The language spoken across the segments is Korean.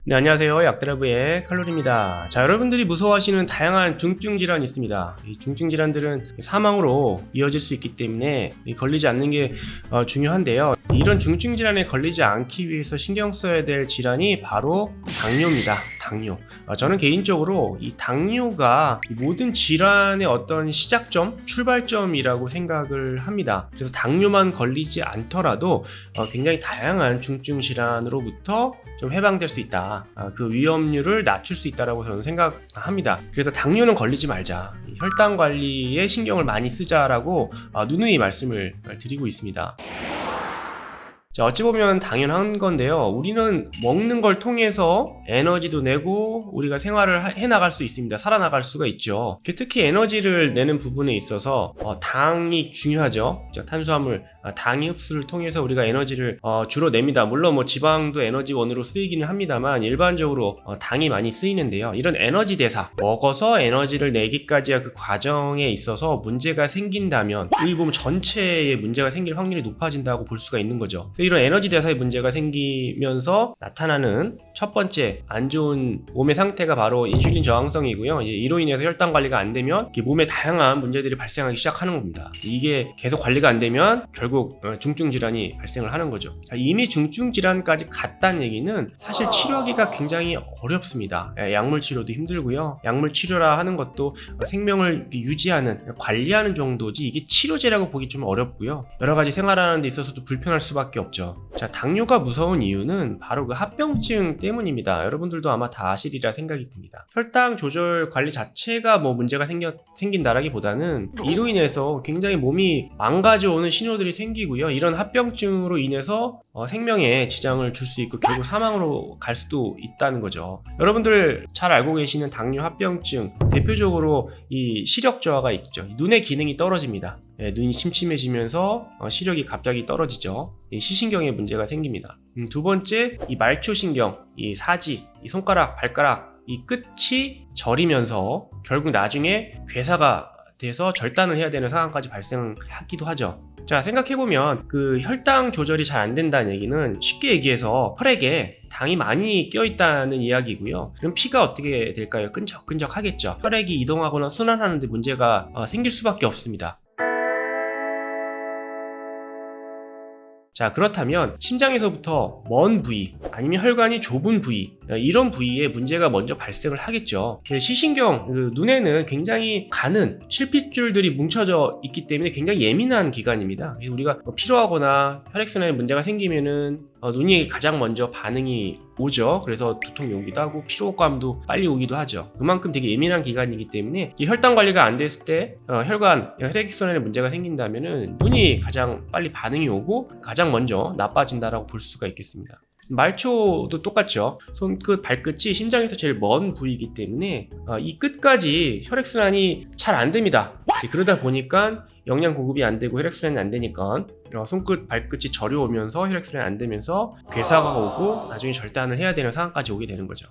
네, 안녕하세요. 약드라브의 칼로리입니다. 자, 여러분들이 무서워하시는 다양한 중증 질환이 있습니다. 이 중증 질환들은 사망으로 이어질 수 있기 때문에 걸리지 않는 게 중요한데요. 이런 중증 질환에 걸리지 않기 위해서 신경 써야 될 질환이 바로 당뇨입니다. 당뇨. 저는 개인적으로 이 당뇨가 모든 질환의 어떤 시작점, 출발점이라고 생각을 합니다. 그래서 당뇨만 걸리지 않더라도 굉장히 다양한 중증 질환으로부터 좀 해방될 수 있다. 그 위험률을 낮출 수 있다라고 저는 생각합니다. 그래서 당뇨는 걸리지 말자. 혈당 관리에 신경을 많이 쓰자라고 누누이 말씀을 드리고 있습니다. 자, 어찌 보면 당연한 건데요. 우리는 먹는 걸 통해서 에너지도 내고 우리가 생활을 해나갈 수 있습니다. 살아나갈 수가 있죠. 특히 에너지를 내는 부분에 있어서 당이 중요하죠. 탄수화물, 당이 흡수를 통해서 우리가 에너지를 주로 냅니다. 물론 뭐 지방도 에너지원으로 쓰이기는 합니다만 일반적으로 당이 많이 쓰이는데요. 이런 에너지 대사, 먹어서 에너지를 내기까지의 그 과정에 있어서 문제가 생긴다면 우리 몸 전체에 문제가 생길 확률이 높아진다고 볼 수가 있는 거죠. 이런 에너지 대사에 문제가 생기면서 나타나는 첫 번째 안 좋은 몸의 상태가 바로 인슐린 저항성이고요. 이로 인해서 혈당 관리가 안 되면 몸에 다양한 문제들이 발생하기 시작하는 겁니다. 이게 계속 관리가 안 되면 결국 중증 질환이 발생을 하는 거죠. 자, 이미 중증 질환까지 갔다는 얘기는 사실 치료하기가 굉장히 어렵습니다. 약물 치료도 힘들고요. 약물 치료라 하는 것도 생명을 유지하는, 관리하는 정도지 이게 치료제라고 보기 좀 어렵고요. 여러 가지 생활하는 데 있어서도 불편할 수밖에 없죠. 자, 당뇨가 무서운 이유는 바로 그 합병증 때문입니다. 여러분들도 아마 다 아시리라 생각이 듭니다. 혈당 조절 관리 자체가 문제가 생긴다라기보다는 이로 인해서 굉장히 몸이 망가져오는 신호들이 생기고요. 이런 합병증으로 인해서 생명에 지장을 줄 수 있고 결국 사망으로 갈 수도 있다는 거죠. 여러분들 잘 알고 계시는 당뇨 합병증 대표적으로 이 시력 저하가 있죠. 눈의 기능이 떨어집니다. 눈이 침침해지면서 시력이 갑자기 떨어지죠. 시신경에 문제가 생깁니다. 두 번째, 이 말초신경, 이 사지, 이 손가락, 발가락 이 끝이 저리면서 결국 나중에 괴사가 돼서 절단을 해야 되는 상황까지 발생하기도 하죠. 자, 생각해보면 그 혈당 조절이 잘 안 된다는 얘기는 쉽게 얘기해서 혈액에 당이 많이 껴있다는 이야기고요. 그럼 피가 어떻게 될까요? 끈적끈적 하겠죠. 혈액이 이동하거나 순환하는 데 문제가 생길 수밖에 없습니다. 자, 그렇다면 심장에서부터 먼 부위 아니면 혈관이 좁은 부위 이런 부위에 문제가 먼저 발생을 하겠죠. 시신경, 눈에는 굉장히 가는 실핏줄들이 뭉쳐져 있기 때문에 굉장히 예민한 기관입니다. 우리가 피로하거나 혈액순환에 문제가 생기면은 눈이 가장 먼저 반응이 오죠. 그래서 두통이 오기도 하고 피로감도 빨리 오기도 하죠. 그만큼 되게 예민한 기관이기 때문에 이 혈당 관리가 안 됐을 때 혈관, 혈액순환에 문제가 생긴다면은 눈이 가장 빨리 반응이 오고 가장 먼저 나빠진다라고 볼 수가 있겠습니다. 말초도 똑같죠. 손끝, 발끝이 심장에서 제일 먼 부위이기 때문에 이 끝까지 혈액순환이 잘 안 됩니다. 그러다 보니까 영양 공급이 안 되고 혈액순환이 안 되니까 손끝, 발끝이 저려오면서 혈액순환이 안 되면서 괴사가 오고 나중에 절단을 해야 되는 상황까지 오게 되는 거죠.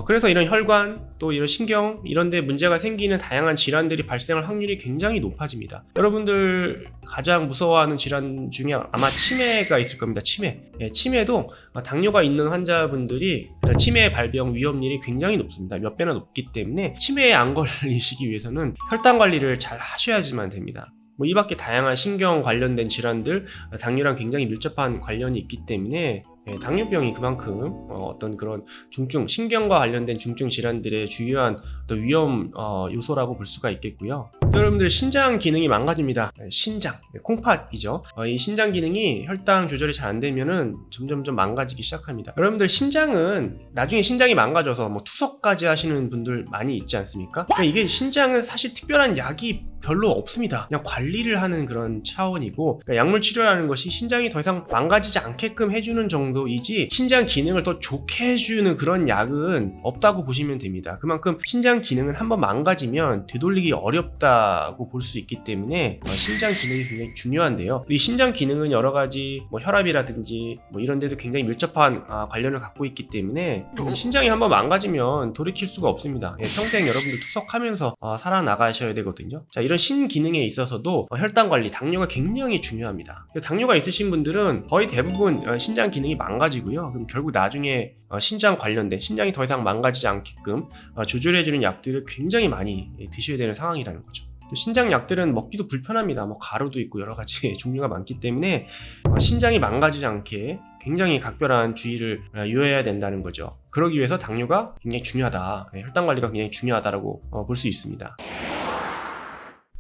그래서 이런 혈관 또 이런 신경 이런 데 문제가 생기는 다양한 질환들이 발생할 확률이 굉장히 높아집니다. 여러분들 가장 무서워하는 질환 중에 아마 치매가 있을 겁니다. 치매도 당뇨가 있는 환자분들이 치매 발병 위험률이 굉장히 높습니다. 몇 배나 높기 때문에 치매에 안 걸리시기 위해서는 혈당 관리를 잘 하셔야지만 됩니다. 이 밖에 다양한 신경 관련된 질환들, 당뇨랑 굉장히 밀접한 관련이 있기 때문에 당뇨병이 그만큼 어떤 그런 중증, 신경과 관련된 중증 질환들의 주요한 어떤 위험 요소라고 볼 수가 있겠고요. 또 여러분들 신장 기능이 망가집니다. 신장, 콩팥이죠. 이 신장 기능이 혈당 조절이 잘 안 되면은 점점 망가지기 시작합니다. 여러분들 신장은 나중에 신장이 망가져서 투석까지 하시는 분들 많이 있지 않습니까? 이게 신장은 사실 특별한 약이 별로 없습니다. 그냥 관리를 하는 그런 차원이고, 약물 치료라는 것이 신장이 더 이상 망가지지 않게끔 해주는 정도이지 신장 기능을 더 좋게 해주는 그런 약은 없다고 보시면 됩니다. 그만큼 신장 기능은 한번 망가지면 되돌리기 어렵다고 볼 수 있기 때문에 신장 기능이 굉장히 중요한데요. 이 신장 기능은 여러 가지 혈압이라든지 이런 데도 굉장히 밀접한 관련을 갖고 있기 때문에 신장이 한번 망가지면 돌이킬 수가 없습니다. 평생 여러분들 투석하면서 살아나가셔야 되거든요. 자, 이런 신기능에 있어서도 혈당 관리, 당뇨가 굉장히 중요합니다. 당뇨가 있으신 분들은 거의 대부분 신장 기능이 망가지고요. 그럼 결국 나중에 신장 관련된 신장이 더 이상 망가지지 않게끔 조절해주는 약들을 굉장히 많이 드셔야 되는 상황이라는 거죠. 또 신장 약들은 먹기도 불편합니다. 뭐 가루도 있고 여러 가지 종류가 많기 때문에 신장이 망가지지 않게 굉장히 각별한 주의를 유의해야 된다는 거죠. 그러기 위해서 당뇨가 굉장히 중요하다. 혈당 관리가 굉장히 중요하다라고 볼 수 있습니다.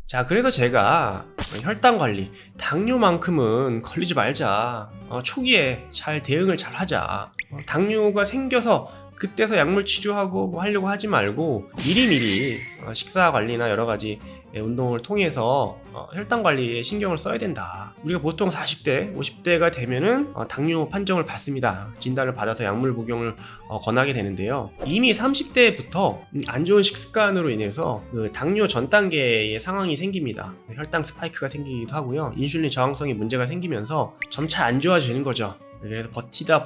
자, 그래서 제가 혈당 관리, 당뇨만큼은 걸리지 말자. 초기에 잘 대응을 잘 하자. 당뇨가 생겨서 그때서 약물 치료하고 뭐 하려고 하지 말고 미리미리 식사 관리나 여러 가지 운동을 통해서 혈당 관리에 신경을 써야 된다. 우리가 보통 40대, 50대가 되면은 당뇨 판정을 받습니다. 진단을 받아서 약물 복용을 권하게 되는데요. 이미 30대부터 안 좋은 식습관으로 인해서 그 당뇨 전 단계의 상황이 생깁니다. 혈당 스파이크가 생기기도 하고요. 인슐린 저항성이 문제가 생기면서 점차 안 좋아지는 거죠. 그래서 버티다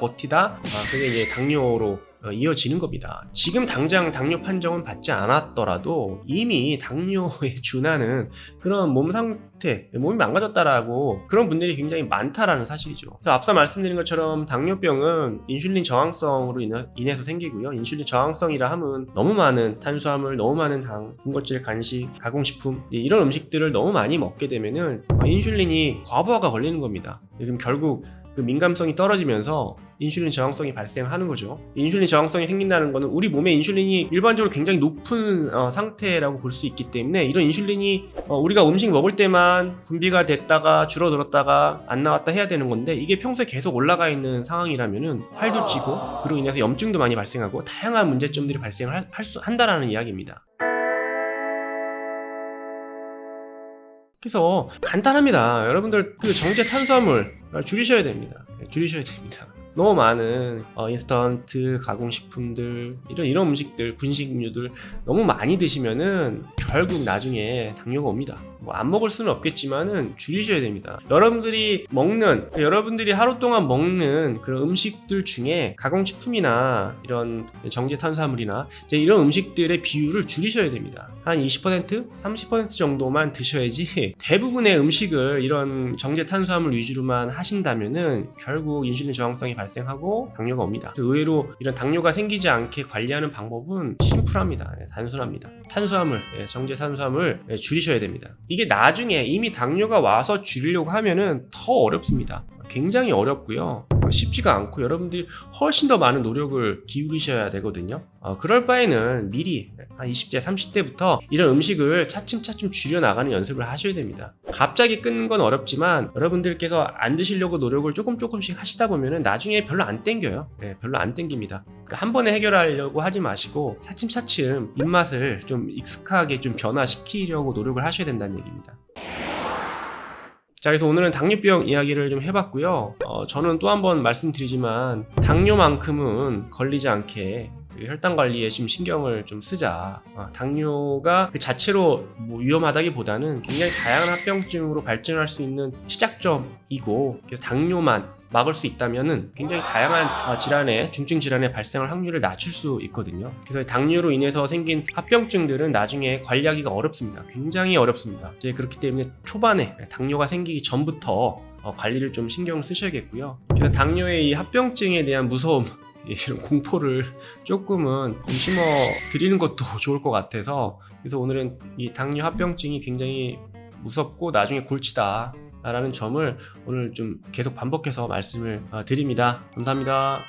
그게 이제 당뇨로 이어지는 겁니다. 지금 당장 당뇨 판정은 받지 않았더라도 이미 당뇨에 준하는 그런 몸 상태, 몸이 망가졌다라고 그런 분들이 굉장히 많다라는 사실이죠. 그래서 앞서 말씀드린 것처럼 당뇨병은 인슐린 저항성으로 인해서 생기고요. 인슐린 저항성이라 함은 너무 많은 탄수화물, 너무 많은 당, 군것질, 간식, 가공식품 이런 음식들을 너무 많이 먹게 되면은 인슐린이 과부하가 걸리는 겁니다. 그럼 결국 그 민감성이 떨어지면서 인슐린 저항성이 발생하는 거죠. 인슐린 저항성이 생긴다는 것은 우리 몸에 인슐린이 일반적으로 굉장히 높은 상태라고 볼 수 있기 때문에 이런 인슐린이 우리가 음식 먹을 때만 분비가 됐다가 줄어들었다가 안 나왔다 해야 되는 건데 이게 평소에 계속 올라가 있는 상황이라면은 살도 찌고 그로 인해서 염증도 많이 발생하고 다양한 문제점들이 발생을 한다라는 이야기입니다. 그래서 간단합니다. 여러분들 그 정제 탄수화물 줄이셔야 됩니다. 너무 많은 인스턴트 가공식품들 이런 음식들 분식류들 너무 많이 드시면은 결국 나중에 당뇨가 옵니다. 뭐 안 먹을 수는 없겠지만은 줄이셔야 됩니다. 여러분들이 하루 동안 먹는 그런 음식들 중에 가공식품이나 이런 정제 탄수화물이나 이제 이런 음식들의 비율을 줄이셔야 됩니다. 한 20%, 30% 정도만 드셔야지 대부분의 음식을 이런 정제 탄수화물 위주로만 하신다면은 결국 인슐린 저항성이 발생하고 당뇨가 옵니다. 의외로 이런 당뇨가 생기지 않게 관리하는 방법은 심플합니다. 단순합니다. 탄수화물, 정제 탄수화물 줄이셔야 됩니다. 이게 나중에 이미 당뇨가 와서 줄이려고 하면은 더 어렵습니다. 굉장히 어렵고요. 쉽지가 않고 여러분들이 훨씬 더 많은 노력을 기울이셔야 되거든요. 그럴 바에는 미리 한 20대, 30대부터 이런 음식을 차츰차츰 줄여나가는 연습을 하셔야 됩니다. 갑자기 끊는 건 어렵지만 여러분들께서 안 드시려고 노력을 조금씩 하시다 보면은 나중에 별로 안 땡겨요. 별로 안 땡깁니다. 그러니까 한 번에 해결하려고 하지 마시고 차츰차츰 입맛을 좀 익숙하게 좀 변화시키려고 노력을 하셔야 된다는 얘기입니다. 자, 그래서 오늘은 당뇨병 이야기를 좀 해봤고요. 저는 또 한 번 말씀드리지만 당뇨만큼은 걸리지 않게 혈당 관리에 좀 신경을 좀 쓰자. 당뇨가 그 자체로 뭐 위험하다기보다는 굉장히 다양한 합병증으로 발전할 수 있는 시작점이고 당뇨만 막을 수 있다면은 굉장히 다양한 중증 질환의 발생할 확률을 낮출 수 있거든요. 그래서 당뇨로 인해서 생긴 합병증들은 나중에 관리하기가 어렵습니다. 굉장히 어렵습니다. 이제 그렇기 때문에 초반에 당뇨가 생기기 전부터 관리를 좀 신경을 쓰셔야겠고요. 그래서 당뇨의 이 합병증에 대한 무서움, 이런 공포를 조금은 심어 드리는 것도 좋을 것 같아서, 그래서 오늘은 이 당뇨 합병증이 굉장히 무섭고 나중에 골치다 라는 점을 오늘 좀 계속 반복해서 말씀을 드립니다. 감사합니다.